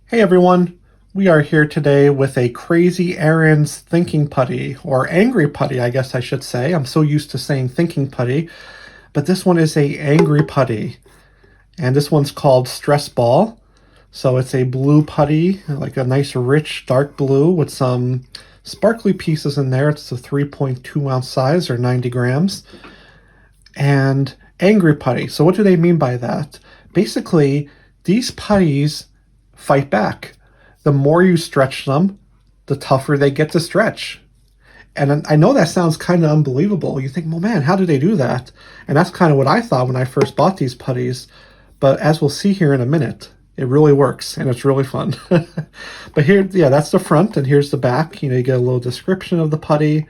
Hey everyone, we are here today with a Crazy Aaron's thinking putty, or angry putty, I guess I should say. I'm so used to saying thinking putty, but this one is a angry putty, and this one's called Stress Ball. So it's a blue putty, like a nice rich dark blue with some sparkly pieces in there. It's a 3.2 ounce size or 90 grams. And angry putty. So what do they mean by that? Basically, these putties fight back. The more you stretch them, the tougher they get to stretch. And I know that sounds kind of unbelievable. You think, well, man, how do they do that? And that's kind of what I thought when I first bought these putties. But as we'll see here in a minute, it really works and it's really fun. But here, yeah, that's the front and here's the back. You get a little description of the putty.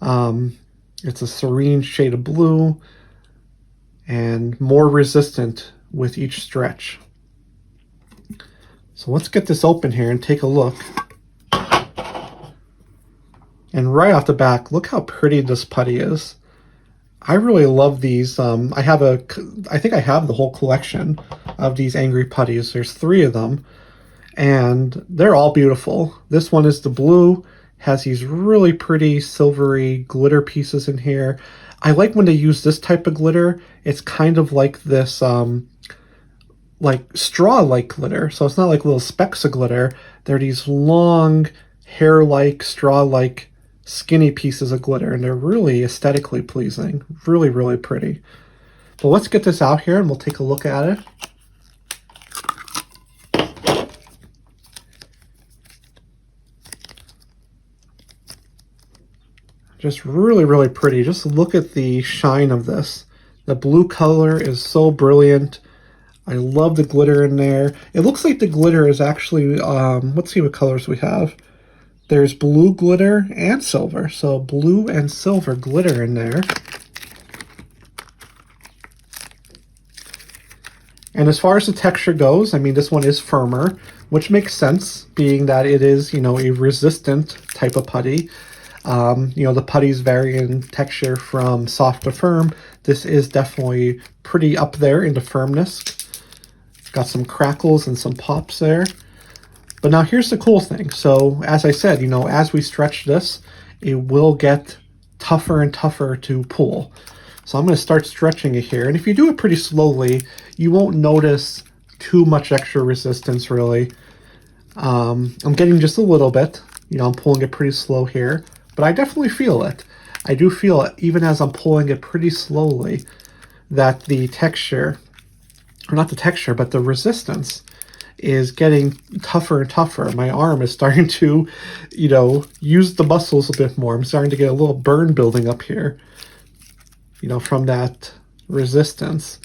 It's a serene shade of blue and more resistant with each stretch. So let's get this open here and take a look. And right off the back, look how pretty this putty is. I really love these. I think I have the whole collection of these angry putties. There's 3 of them, and they're all beautiful. This one is the blue, has these really pretty silvery glitter pieces in here. I like when they use this type of glitter. It's kind of like this, like straw-like glitter. So it's not like little specks of glitter. They're these long, hair-like, straw-like, skinny pieces of glitter, and they're really aesthetically pleasing. Really, really pretty. So let's get this out here and we'll take a look at it. Just really, really pretty. Just look at the shine of this. The blue color is so brilliant. I love the glitter in there. It looks like the glitter is actually, let's see what colors we have. There's blue glitter and silver. So blue and silver glitter in there. And as far as the texture goes, I mean, this one is firmer, which makes sense, being that it is, a resistant type of putty. The putties vary in texture from soft to firm. This is definitely pretty up there in the firmness. Got some crackles and some pops there. But now here's the cool thing. So as I said, as we stretch this, it will get tougher and tougher to pull. So I'm going to start stretching it here. And if you do it pretty slowly, you won't notice too much extra resistance really. I'm getting just a little bit. I'm pulling it pretty slow here. But I definitely feel it. I do feel it, even as I'm pulling it pretty slowly, that the texture, or not the texture, but the resistance is getting tougher and tougher. My arm is starting to, use the muscles a bit more. I'm starting to get a little burn building up here, from that resistance.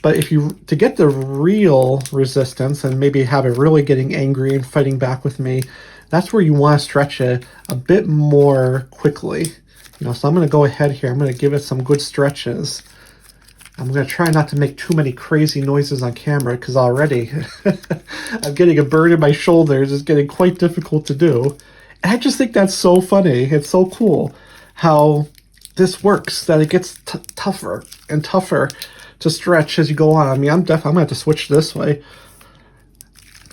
But to get the real resistance and maybe have it really getting angry and fighting back with me, that's where you want to stretch it a bit more quickly. So I'm going to go ahead here. I'm going to give it some good stretches. I'm going to try not to make too many crazy noises on camera because already I'm getting a burn in my shoulders. It's getting quite difficult to do. And I just think that's so funny. It's so cool how this works, that it gets tougher and tougher to stretch as you go on. I mean, I'm going to have to switch this way.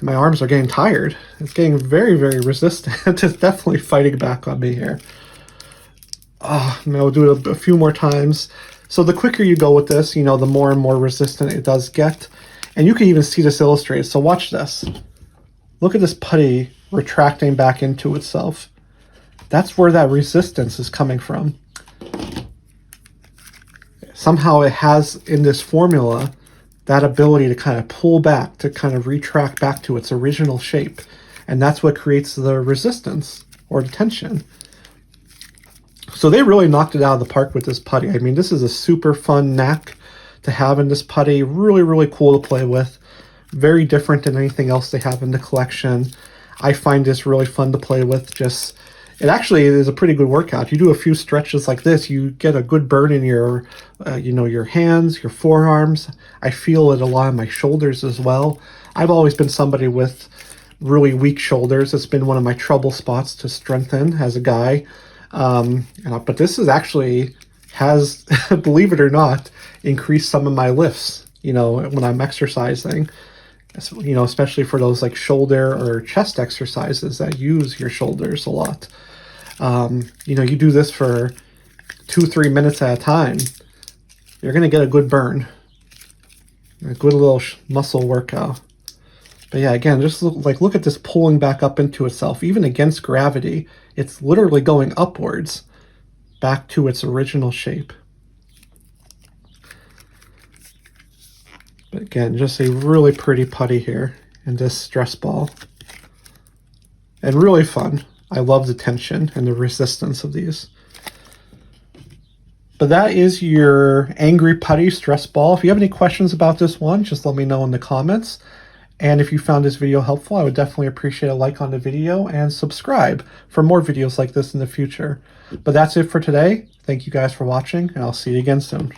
My arms are getting tired. It's getting very, very resistant. It's definitely fighting back on me here. I'll do it a few more times. So the quicker you go with this, the more and more resistant it does get. And you can even see this illustrated. So watch this. Look at this putty retracting back into itself. That's where that resistance is coming from. Somehow it has in this formula that ability to kind of pull back, to kind of retract back to its original shape. And that's what creates the resistance or the tension. So they really knocked it out of the park with this putty. I mean, this is a super fun knack to have in this putty. Really, really cool to play with. Very different than anything else they have in the collection. I find this really fun to play with. It actually is a pretty good workout. You do a few stretches like this, you get a good burn in your, your hands, your forearms. I feel it a lot in my shoulders as well. I've always been somebody with really weak shoulders. It's been one of my trouble spots to strengthen as a guy. But this has, believe it or not, increased some of my lifts, when I'm exercising. You know, especially for those like shoulder or chest exercises that use your shoulders a lot. You know, you do this for 2-3 minutes at a time, you're going to get a good burn, a good little muscle workout. But yeah, again, just look at this pulling back up into itself, even against gravity. It's literally going upwards back to its original shape. But again, just a really pretty putty here in this stress ball. And really fun. I love the tension and the resistance of these. But that is your Angry Putty stress ball. If you have any questions about this one, just let me know in the comments. And if you found this video helpful, I would definitely appreciate a like on the video and subscribe for more videos like this in the future. But that's it for today. Thank you guys for watching, and I'll see you again soon.